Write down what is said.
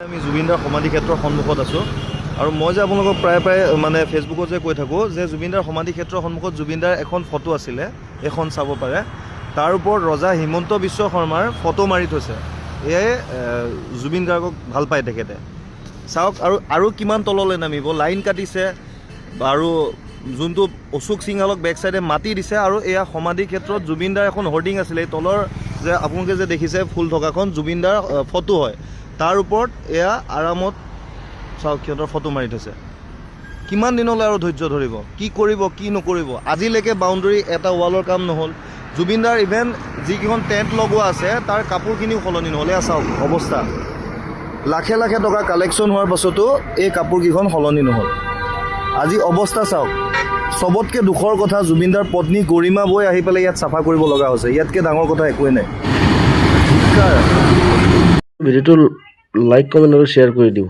আমি জুবিনদাৰ সমাধি ক্ষেত্ৰৰ সন্মুখত আছোঁ আৰু মই যে আপোনালোকক প্ৰায় মানে ফেচবুকত যে কৈ থাকোঁ যে জুবিনদাৰ সমাধি ক্ষেত্ৰৰ সন্মুখত জুবিনদাৰ এখন ফটো আছিলে, এখন চাব পাৰে। তাৰ ওপৰত ৰজা হিমন্ত বিশ্ব শৰ্মাৰ ফটো মাৰি থৈছে। এয়াই জুবিন গাৰ্গক ভাল পায় তেখেতে। চাওক আৰু কিমান তললৈ নামিব, লাইন কাটিছে আৰু যোনটো অশোক সিংহালক বেক চাইডে মাটি দিছে। আৰু এয়া সমাধি ক্ষেত্ৰত জুবিনদাৰ এখন হৰ্ডিং আছিলে, এই তলৰ যে আপোনালোকে যে দেখিছে ফুল থকাখন জুবিনদাৰ ফটো হয়। তাৰ ওপৰত এয়া আৰামত চাওক সিহঁতৰ ফটো মাৰি থৈছে। কিমান দিনলৈ আৰু ধৈৰ্য ধৰিব, কি কৰিব কি নকৰিব। আজিলৈকে বাউণ্ডেৰী এটা ৱালৰ কাম নহ'ল। জুবিনদাৰ ইভেন যিকেইখন টেণ্ট লগোৱা আছে তাৰ কাপোৰখিনিও সলনি নহ'ল। এয়া চাওক অৱস্থা, লাখে লাখে টকা কালেকশ্যন হোৱাৰ পাছতো এই কাপোৰকেইখন সলনি নহ'ল। আজি অৱস্থা চাওক। চবতকৈ দুখৰ কথা, জুবিনদাৰ পত্নী গৰিমা বৈ আহি পেলাই ইয়াত চাফা কৰিব লগা হৈছে। ইয়াতকৈ ডাঙৰ কথা একোৱেই নাই। ভিডিঅ'টো লাইক কমেণ্ট আৰু শ্বেয়াৰ কৰি দিওঁ।